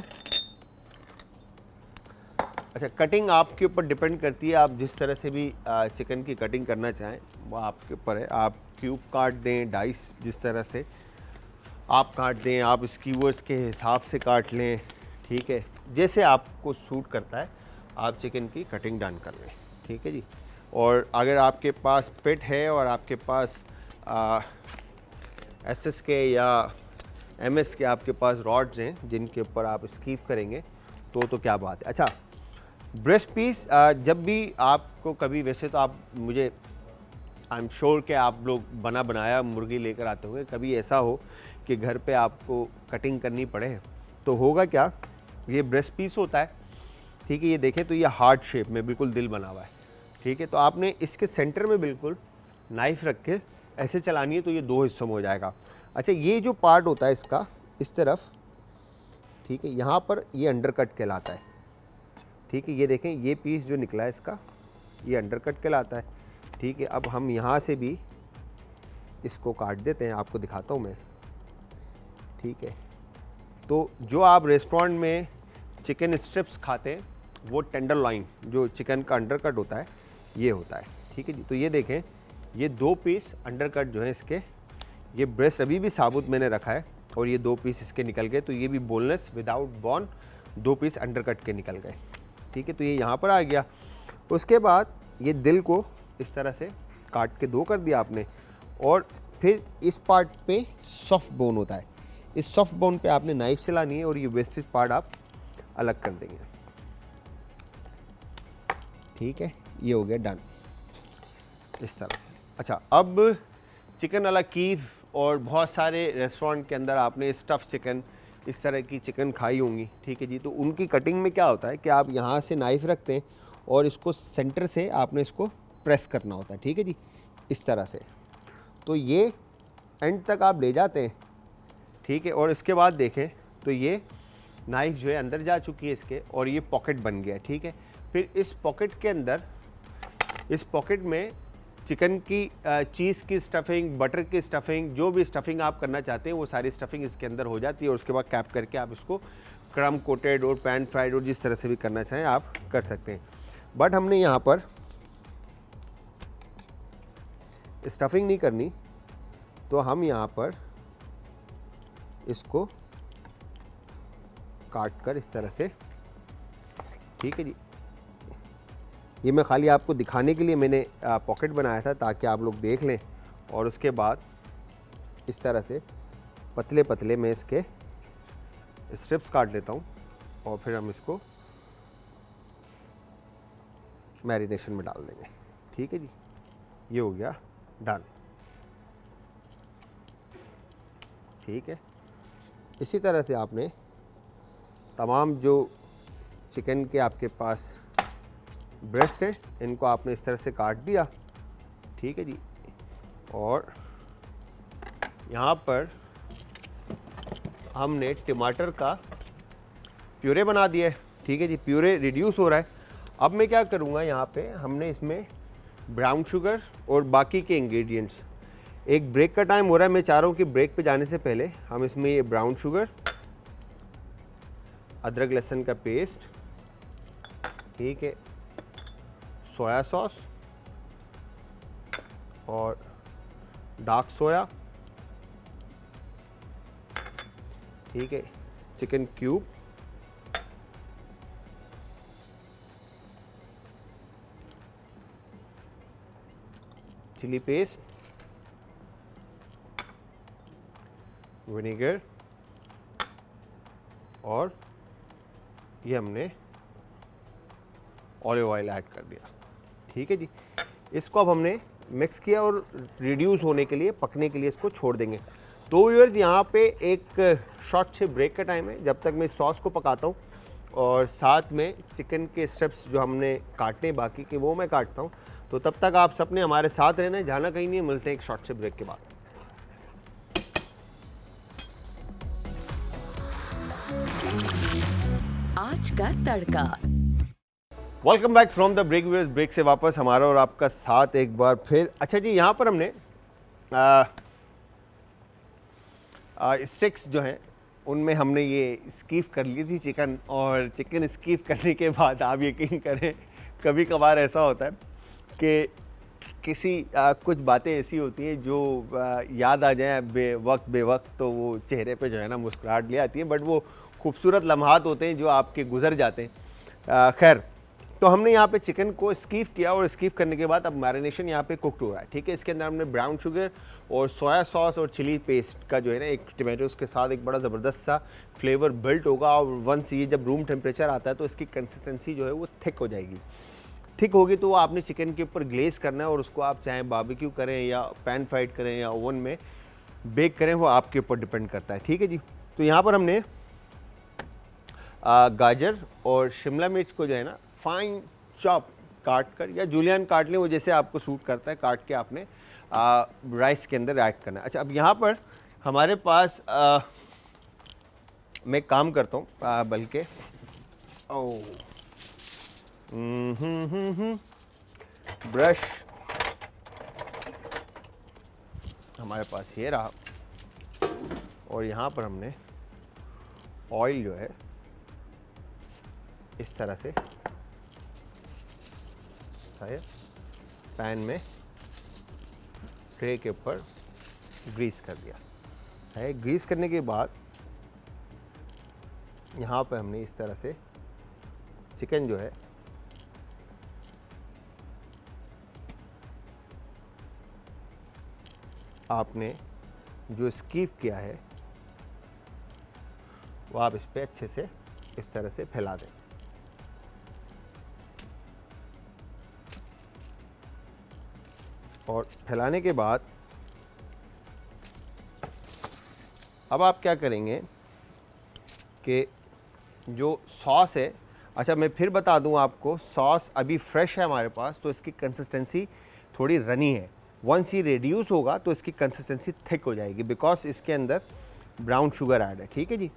अच्छा कटिंग आपके ऊपर डिपेंड करती है, आप जिस तरह से भी चिकन की कटिंग करना चाहें वो आपके ऊपर है। आप क्यूब काट दें, डाइस जिस तरह से आप काट दें, आप स्कीवर्स के हिसाब से काट लें, ठीक है, जैसे आपको सूट करता है आप चिकन की कटिंग डन कर लें, ठीक है जी। और अगर आपके पास पिट है और आपके पास एसएस के या एमएस के आपके पास रॉड्स हैं जिनके ऊपर आप स्कीव करेंगे तो क्या बात है। अच्छा, ब्रेस्ट पीस जब भी आपको कभी, वैसे तो आप मुझे आई एम श्योर कि आप लोग बना बनाया मुर्गी लेकर आते होंगे, कभी ऐसा हो कि घर पे आपको कटिंग करनी पड़े तो होगा क्या, ये ब्रेस्ट पीस होता है, ठीक है, ये देखें तो ये हार्ट शेप में बिल्कुल दिल बना हुआ है, ठीक है। तो आपने इसके सेंटर में बिल्कुल नाइफ रख के ऐसे चलानी है तो ये 2 हिस्सों में हो जाएगा। अच्छा, ये जो पार्ट होता है इसका इस तरफ, ठीक है, यहाँ पर ये अंडर कट कहलाता है, ठीक है, ये देखें ये पीस जो निकला है इसका ये अंडर कट कहलाता है, ठीक है। अब हम यहाँ से भी इसको काट देते हैं, आपको दिखाता हूँ मैं, ठीक है। तो जो आप रेस्टोरेंट में चिकन स्ट्रिप्स खाते हैं वो टेंडर लाइन जो चिकन का अंडर कट होता है ये होता है, ठीक है जी। तो ये देखें ये 2 पीस अंडर कट जो है इसके, ये ब्रेस्ट अभी भी साबुत मैंने रखा है और ये 2 पीस इसके निकल गए, तो ये भी boneless without bone 2 piece under cut के निकल गए, ठीक है। तो ये यहाँ पर आ गया। उसके बाद ये दिल को इस तरह से काट के 2 कर दिया आपने, और फिर इस पार्ट पे सॉफ्ट बोन होता है, इस सॉफ्ट बोन पे आपने नाइफ चलानी है और ये वेस्टेज पार्ट आप अलग कर देंगे, ठीक है। ये हो गया डन इस तरह से। अच्छा, अब चिकन वाला कीव और बहुत सारे रेस्टोरेंट के अंदर आपने स्टफ़ चिकन इस तरह की चिकन खाई होंगी, ठीक है जी। तो उनकी कटिंग में क्या होता है कि आप यहाँ से नाइफ़ रखते हैं और इसको सेंटर से आपने इसको प्रेस करना होता है, ठीक है जी, इस तरह से। तो ये एंड तक आप ले जाते हैं, ठीक है। और इसके बाद देखें तो ये नाइफ़ जो है अंदर जा चुकी है इसके और ये पॉकेट बन गया, ठीक है। फिर इस पॉकेट के अंदर, इस पॉकेट में चिकन की चीज़ की स्टफिंग, बटर की स्टफिंग, जो भी स्टफिंग आप करना चाहते हैं वो सारी स्टफिंग इसके अंदर हो जाती है। और उसके बाद कैप करके आप इसको क्रम कोटेड और पैन फ्राइड और जिस तरह से भी करना चाहें आप कर सकते हैं। बट हमने यहाँ पर स्टफिंग नहीं करनी, तो हम यहाँ पर इसको काट कर इस तरह से, ठीक है जी। ये मैं खाली आपको दिखाने के लिए मैंने पॉकेट बनाया था ताकि आप लोग देख लें। और उसके बाद इस तरह से पतले पतले मैं इसके स्ट्रिप्स काट लेता हूँ और फिर हम इसको मैरिनेशन में डाल देंगे, ठीक है जी। ये हो गया डन, ठीक है। इसी तरह से आपने तमाम जो चिकन के आपके पास ब्रेस्ट है इनको आपने इस तरह से काट दिया, ठीक है जी। और यहाँ पर हमने टमाटर का प्यूरे बना दिया है, ठीक है जी। प्यूरे रिड्यूस हो रहा है। अब मैं क्या करूँगा, यहाँ पे हमने इसमें ब्राउन शुगर और बाकी के इंग्रेडिएंट्स, एक ब्रेक का टाइम हो रहा है, मैं चाह रहा हूँ कि ब्रेक पे जाने से पहले हम इसमें ये ब्राउन शुगर, अदरक लहसुन का पेस्ट, ठीक है, सोया सॉस और डार्क सोया, ठीक है, chicken cube, chilli paste, vinegar और ये हमने ऑलिव ऑयल ऐड कर दिया, ठीक है जी। इसको अब हमने मिक्स किया और रिड्यूस होने के लिए, पकने के लिए इसको छोड़ देंगे। तो व्यूअर्स यहाँ पे एक शॉर्ट से ब्रेक का टाइम है जब तक मैं इस सॉस को पकाता हूँ और साथ में चिकन के स्टेप्स जो हमने काटने बाकी के वो मैं काटता हूँ। तो तब तक आप सबने हमारे साथ रहना है, जाना कहीं नहीं है। मिलते हैं एक शॉर्ट से ब्रेक के बाद। आज का तड़का। Welcome back from the break viewers. Break से वापस हमारा और आपका साथ एक बार फिर। अच्छा जी, यहाँ पर हमने स्टिक्स जो हैं उनमें हमने ये स्कीफ कर ली थी चिकन, और चिकन स्कीफ करने के बाद आप यकीन करें कभी कभार ऐसा होता है कि किसी कुछ बातें ऐसी होती हैं जो याद आ जाए बेवक्त, तो वो चेहरे पे जो है ना मुस्कुराहट ले आती है, बट वो खूबसूरत लम्हात होते हैं जो आपके गुजर जाते हैं। खैर, तो हमने यहाँ पे चिकन को स्कीफ किया और स्कीफ करने के बाद अब मैरिनेशन यहाँ पे कुकड हो रहा है। ठीक है, इसके अंदर हमने ब्राउन शुगर और सोया सॉस और चिली पेस्ट का जो है ना एक टमाटोस के साथ एक बड़ा ज़बरदस्त सा फ्लेवर बिल्ट होगा। और वंस ये जब रूम टेम्परेचर आता है तो इसकी कंसिस्टेंसी जो है वो थिक हो जाएगी। थिक होगी तो आपने चिकन के ऊपर ग्लेज करना है और उसको आप चाहे बारबेक्यू करें या पैन फ्राइड करें या ओवन में बेक करें, वो आपके ऊपर डिपेंड करता है। ठीक है जी, तो यहाँ पर हमने गाजर और शिमला मिर्च को जो है ना फाइन चॉप काट कर, या जूलियन काट लें, वो जैसे आपको सूट करता है, काट के आपने राइस के अंदर ऐड करना है। अच्छा, अब यहाँ पर हमारे पास मैं काम करता हूँ बल्कि ब्रश हमारे पास ये रहा, और यहाँ पर हमने ऑयल जो है इस तरह से पैन में ट्रे के ऊपर ग्रीस कर दिया है। ग्रीस करने के बाद यहाँ पर हमने इस तरह से चिकन जो है आपने जो स्कीफ किया है वो आप इस पर अच्छे से इस तरह से फैला दें। और फैलाने के बाद अब आप क्या करेंगे कि जो सॉस है, अच्छा मैं फिर बता दूं आपको, सॉस अभी फ्रेश है हमारे पास तो इसकी कंसिस्टेंसी थोड़ी रनी है। वंस ये रिड्यूस होगा तो इसकी कंसिस्टेंसी थिक हो जाएगी, बिकॉज इसके अंदर ब्राउन शुगर ऐड है। ठीक है जी,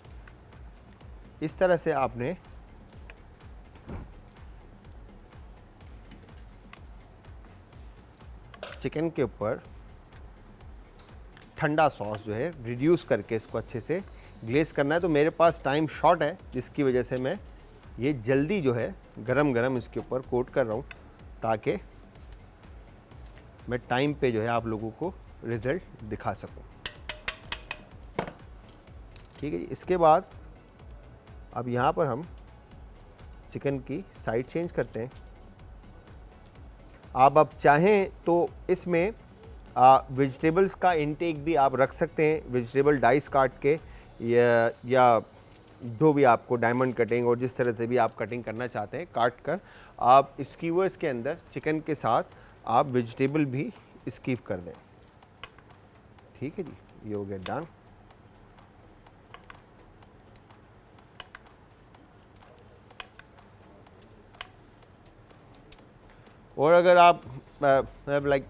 इस तरह से आपने चिकन के ऊपर ठंडा सॉस जो है रिड्यूस करके इसको अच्छे से ग्लेज करना है। तो मेरे पास टाइम शॉर्ट है जिसकी वजह से मैं ये जल्दी जो है गरम गरम इसके ऊपर कोट कर रहा हूँ, ताकि मैं टाइम पे जो है आप लोगों को रिज़ल्ट दिखा सकूँ। ठीक है जी, इसके बाद अब यहाँ पर हम चिकन की साइड चेंज करते हैं। आप अब चाहें तो इसमें वेजिटेबल्स का इंटेक भी आप रख सकते हैं, वेजिटेबल डाइस काट के या जो भी आपको डायमंड कटिंग और जिस तरह से भी आप कटिंग करना चाहते हैं काट कर आप स्कीवर्स के अंदर चिकन के साथ आप वेजिटेबल भी स्कीव कर दें। ठीक है जी, ये हो गया डन। और अगर आप मतलब लाइक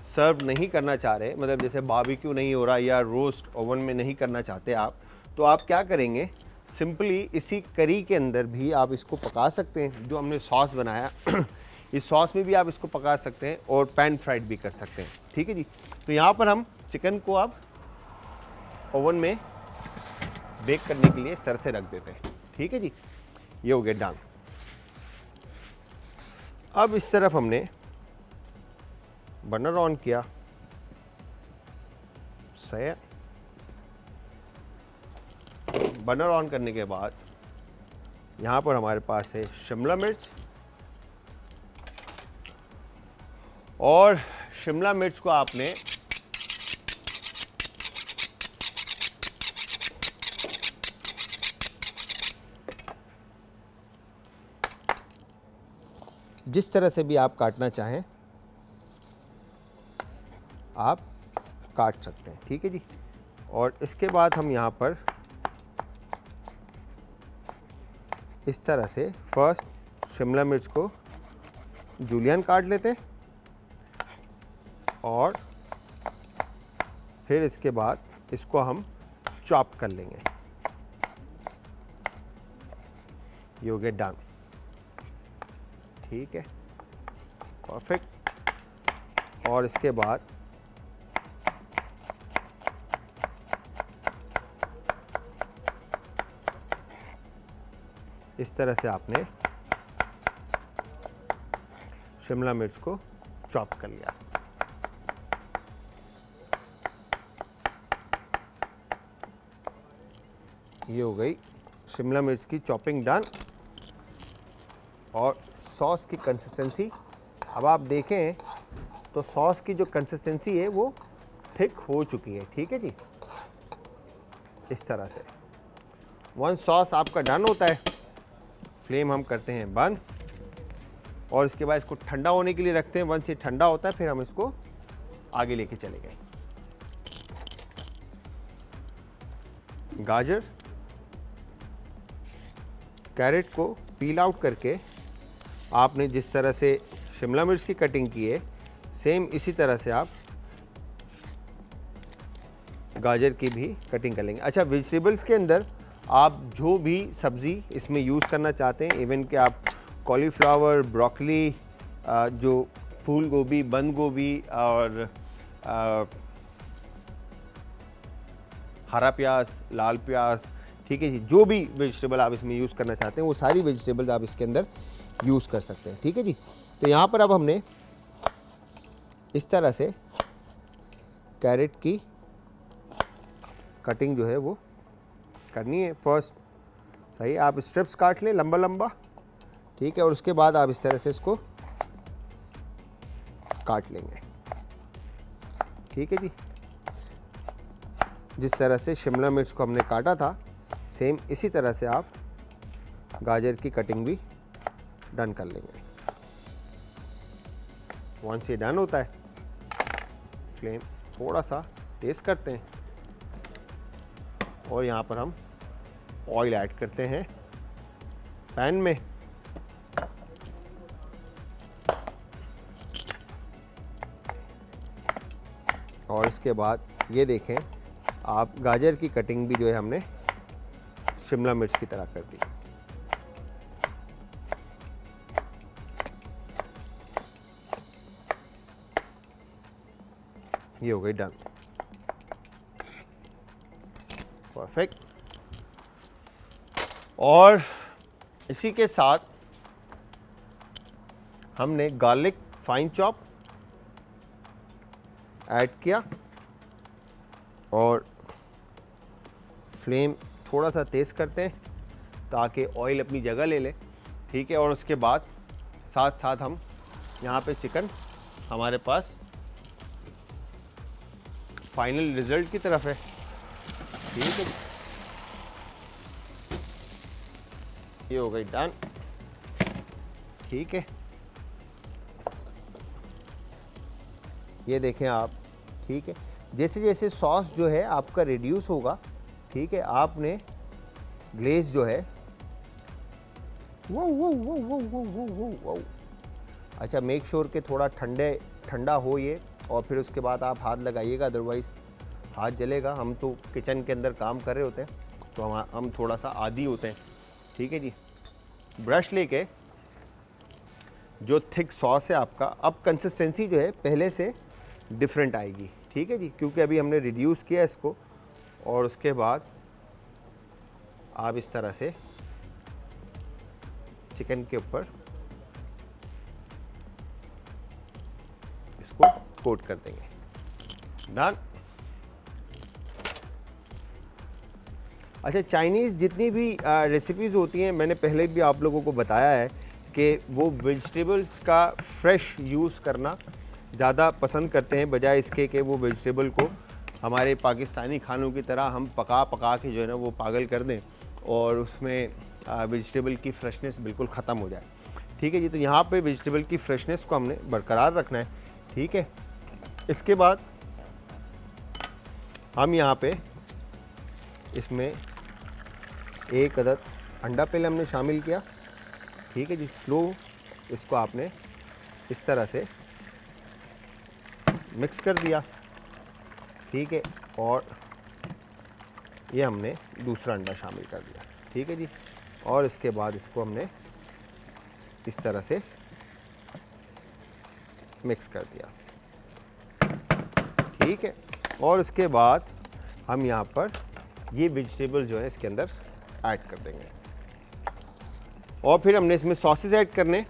सर्व नहीं करना चाह रहे, मतलब जैसे बारबेक्यू नहीं हो रहा या रोस्ट ओवन में नहीं करना चाहते आप, तो आप क्या करेंगे, सिंपली इसी करी के अंदर भी आप इसको पका सकते हैं। जो हमने सॉस बनाया इस सॉस में भी आप इसको पका सकते हैं और पैन फ्राइड भी कर सकते हैं। ठीक है जी, तो यहाँ पर हम चिकन को अब ओवन में बेक करने के लिए सर से रख देते हैं। ठीक है जी, ये हो गया डन। अब इस तरफ हमने बर्नर ऑन किया, सही है। बर्नर ऑन करने के बाद यहाँ पर हमारे पास है शिमला मिर्च, और शिमला मिर्च को आपने जिस तरह से भी आप काटना चाहें आप काट सकते हैं, ठीक है जी। और इसके बाद हम यहाँ पर इस तरह से फर्स्ट शिमला मिर्च को जूलियन काट लेते हैं और फिर इसके बाद इसको हम चॉप कर लेंगे। ये हो गया डन, ठीक है, परफेक्ट। और इसके बाद इस तरह से आपने शिमला मिर्च को चॉप कर लिया। ये हो गई शिमला मिर्च की चॉपिंग डन। और सॉस की कंसिस्टेंसी अब आप देखें तो सॉस की जो कंसिस्टेंसी है वो थिक हो चुकी है, ठीक है जी। इस तरह से वन सॉस आपका डन होता है, फ्लेम हम करते हैं बंद और इसके बाद इसको ठंडा होने के लिए रखते हैं। वंस ये ठंडा होता है फिर हम इसको आगे लेके चले गए। गाजर कैरेट को पील आउट करके आपने जिस तरह से शिमला मिर्च की कटिंग की है सेम इसी तरह से आप गाजर की भी कटिंग कर लेंगे। अच्छा, वेजिटेबल्स के अंदर आप जो भी सब्ज़ी इसमें यूज़ करना चाहते हैं, इवन कि आप कॉलीफ्लावर, ब्रोकली, जो फूल गोभी, बंद गोभी और हरा प्याज, लाल प्याज, ठीक है जी, जो भी वेजिटेबल आप इसमें यूज़ करना चाहते हैं वो सारी वेजिटेबल्स आप इसके अंदर यूज़ कर सकते हैं, ठीक है जी। तो यहाँ पर अब हमने इस तरह से कैरेट की कटिंग जो है वो करनी है। फर्स्ट सही आप स्ट्रिप्स काट लें लंबा लंबा, ठीक है, और उसके बाद आप इस तरह से इसको काट लेंगे, ठीक है जी। जिस तरह से शिमला मिर्च को हमने काटा था सेम इसी तरह से आप गाजर की कटिंग भी डन कर लेंगे। वंस ये डन होता है फ्लेम थोड़ा सा तेज़ करते हैं और यहाँ पर हम ऑयल ऐड करते हैं पैन में। और इसके बाद ये देखें आप गाजर की कटिंग भी जो है हमने शिमला मिर्च की तरह कर दी। ये हो गई डन, परफेक्ट। और इसी के साथ हमने गार्लिक फाइन चॉप ऐड किया और फ्लेम थोड़ा सा तेज़ करते हैं ताकि ऑयल अपनी जगह ले ले, ठीक है। और उसके बाद साथ साथ हम यहाँ पे चिकन हमारे पास फाइनल रिजल्ट की तरफ है, ठीक है। ये हो गई डन, ठीक है। ये देखें आप, ठीक है। जैसे जैसे सॉस जो है आपका रिड्यूस होगा, ठीक है, आपने ग्लेज जो है वो अच्छा मेक श्योर के थोड़ा ठंडा हो ये, और फिर उसके बाद आप हाथ लगाइएगा, अदरवाइज़ हाथ जलेगा। हम तो किचन के अंदर काम कर रहे होते हैं तो हम थोड़ा सा आदी होते हैं, ठीक है जी। ब्रश लेके जो थिक सॉस है आपका, अब कंसिस्टेंसी जो है पहले से डिफरेंट आएगी, ठीक है जी, क्योंकि अभी हमने रिड्यूस किया इसको। और उसके बाद आप इस तरह से चिकन के ऊपर इसको कोट कर देंगे, डन। अच्छा, चाइनीज़ जितनी भी रेसिपीज़ होती हैं, मैंने पहले भी आप लोगों को बताया है कि वो वेजिटेबल्स का फ्रेश यूज़ करना ज़्यादा पसंद करते हैं, बजाय इसके कि वो वेजिटेबल को हमारे पाकिस्तानी खानों की तरह हम पका के जो है ना वो पागल कर दें और उसमें वेजिटेबल की फ्रेशनेस बिल्कुल ख़त्म हो जाए, ठीक है जी। तो यहाँ पे वेजिटेबल की फ्रेशनेस को हमने बरकरार रखना है, ठीक है। इसके बाद हम यहाँ पे इसमें एक अदद अंडा पहले हमने शामिल किया, ठीक है जी। स्लो इसको आपने इस तरह से मिक्स कर दिया, ठीक है। और ये हमने दूसरा अंडा शामिल कर दिया, ठीक है जी। और इसके बाद इसको हमने इस तरह से मिक्स कर दिया, ठीक है। और उसके बाद हम यहाँ पर ये वेजिटेबल जो है इसके अंदर ऐड कर देंगे। और फिर हमने इसमें सॉसेस ऐड करने,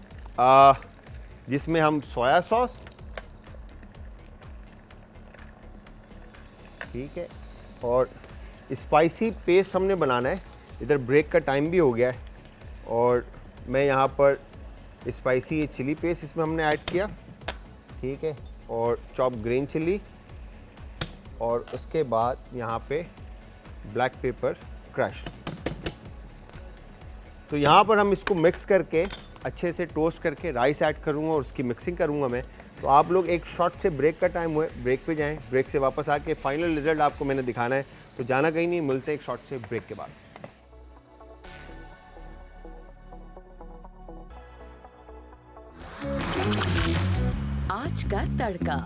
जिसमें हम सोया सॉस, ठीक है, और स्पाइसी पेस्ट हमने बनाना है। इधर ब्रेक का टाइम भी हो गया है और मैं यहाँ पर स्पाइसी चिली पेस्ट इसमें हमने ऐड किया, ठीक है, और चॉप ग्रीन चिली, और उसके बाद यहाँ पे ब्लैक पेपर क्रश। तो यहाँ पर हम इसको मिक्स करके अच्छे से टोस्ट करके राइस ऐड करूँगा और उसकी मिक्सिंग करूँगा मैं। तो आप लोग एक शॉर्ट से ब्रेक का टाइम हुआ है, ब्रेक पे जाएं, ब्रेक से वापस आके फाइनल रिजल्ट आपको मैंने दिखाना है। तो जाना कहीं नहीं, मिलते हैं एक शॉर्ट से ब्रेक के बाद। आज का तड़का।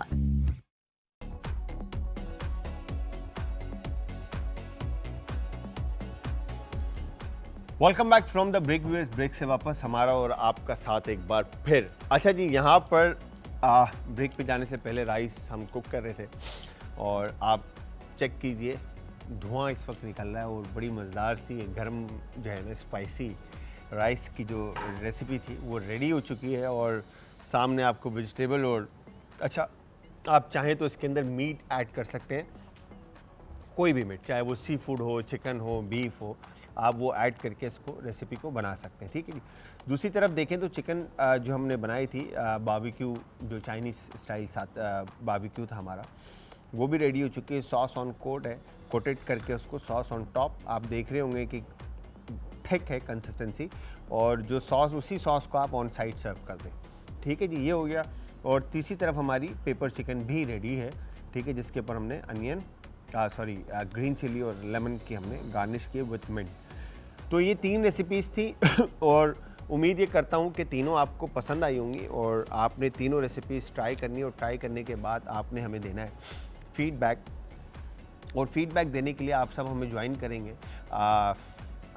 Welcome back from the break viewers. Break से वापस हमारा और आपका साथ एक बार फिर। अच्छा जी, यहाँ पर ब्रेक पे जाने से पहले राइस हम कुक कर रहे थे और आप चेक कीजिए, धुआं इस वक्त निकल रहा है और बड़ी मज़ेदार सी गर्म जो है ना स्पाइसी राइस की जो रेसिपी थी वो रेडी हो चुकी है। और सामने आपको वेजिटेबल और अच्छा, आप चाहें तो इसके अंदर मीट ऐड कर सकते हैं, कोई भी मीट, चाहे वो सी फूड हो, चिकन हो, बीफ हो, आप वो ऐड करके इसको रेसिपी को बना सकते हैं, ठीक है जी। दूसरी तरफ देखें तो चिकन जो हमने बनाई थी बारबेक्यू, जो चाइनीज़ स्टाइल साथ बारबेक्यू था हमारा, वो भी रेडी हो चुकी है। सॉस ऑन कोट है, कोटेड करके उसको सॉस ऑन टॉप। आप देख रहे होंगे कि थिक है कंसिस्टेंसी, और जो सॉस, उसी सॉस को आप ऑन साइड सर्व कर दें, ठीक है जी। ये हो गया। और तीसरी तरफ हमारी पेपर चिकन भी रेडी है, ठीक है, जिसके ऊपर हमने अनियन ग्रीन चिली और लेमन की हमने गार्निश किए विथ मिंट। तो ये 3 रेसिपीज़ थी और उम्मीद ये करता हूँ कि तीनों आपको पसंद आई होंगी और आपने तीनों रेसिपीज़ ट्राई करनी, और ट्राई करने के बाद आपने हमें देना है फीडबैक। और फीडबैक देने के लिए आप सब हमें ज्वाइन करेंगे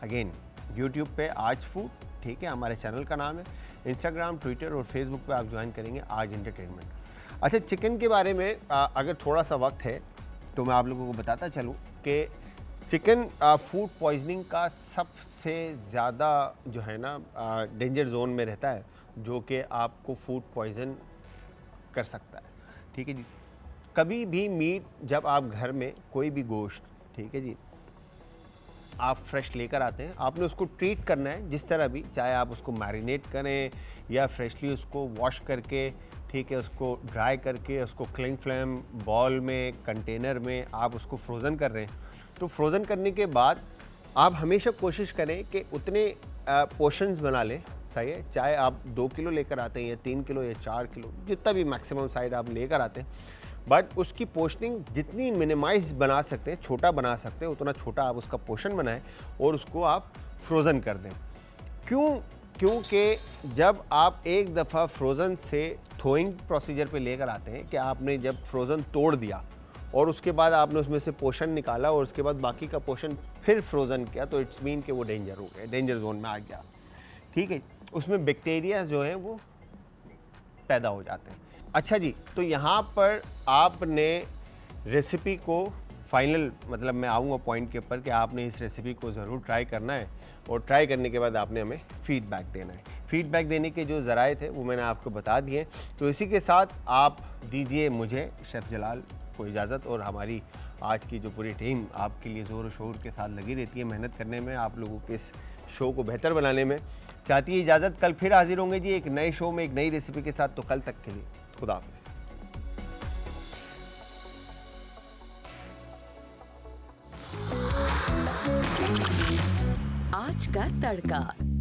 अगेन यूट्यूब पे आज फूड, ठीक है, हमारे चैनल का नाम है। इंस्टाग्राम, ट्विटर और फेसबुक पे आप ज्वाइन करेंगे आज एंटरटेनमेंट। अच्छा, चिकन के बारे में अगर थोड़ा सा वक्त है तो मैं आप लोगों को बताता चलूँ कि चिकन फूड पॉइजनिंग का सबसे ज़्यादा जो है ना डेंजर जोन में रहता है, जो कि आपको फूड पॉइजन कर सकता है, ठीक है जी। कभी भी मीट, जब आप घर में कोई भी गोश्त, ठीक है जी, आप फ्रेश लेकर आते हैं, आपने उसको ट्रीट करना है जिस तरह भी, चाहे आप उसको मैरिनेट करें या फ्रेशली उसको वॉश करके, ठीक है, उसको ड्राई करके, उसको क्लिंग फ्लेम बॉल में, कंटेनर में आप उसको फ्रोज़न कर रहे हैं। तो फ्रोज़न करने के बाद आप हमेशा कोशिश करें कि उतने पोर्शंस बना लें, सही है। चाहे आप 2 किलो लेकर आते हैं या 3 किलो या 4 किलो, जितना भी मैक्सिमम साइड आप लेकर आते हैं, बट उसकी पोर्शनिंग जितनी मिनिमाइज बना सकते हैं, छोटा बना सकते हैं, उतना छोटा आप उसका पोर्शन बनाएं और उसको आप फ्रोज़न कर दें। क्योंकि जब आप एक दफ़ा फ्रोज़न से थोइंग प्रोसीजर पे लेकर आते हैं कि आपने जब फ्रोज़न तोड़ दिया और उसके बाद आपने उसमें से पोर्शन निकाला और उसके बाद बाकी का पोर्शन फिर फ्रोज़न किया, तो इट्स मीन कि वो डेंजर हो गया, डेंजर जोन में आ गया, ठीक है। उसमें बैक्टीरिया जो हैं वो पैदा हो जाते हैं। अच्छा जी, तो यहाँ पर आपने रेसिपी को फाइनल, मतलब मैं आऊँगा पॉइंट के ऊपर कि आपने इस रेसिपी को ज़रूर ट्राई करना है और ट्राई करने के बाद आपने हमें फ़ीडबैक देना है। फ़ीडबैक देने के जो ज़राए थे वो मैंने आपको बता दिए। तो इसी के साथ आप दीजिए मुझे, शेफ़ जलाल, को इजाज़त, और हमारी आज की जो पूरी टीम आपके लिए ज़ोर शोर के साथ लगी रहती है मेहनत करने में, आप लोगों के इस शो को बेहतर बनाने में, चाहती है इजाज़त। कल फिर हाजिर होंगे जी एक नए शो में, एक नई रेसिपी के साथ। तो कल तक के लिए खुदा हाफ़िज़। आज का तड़का।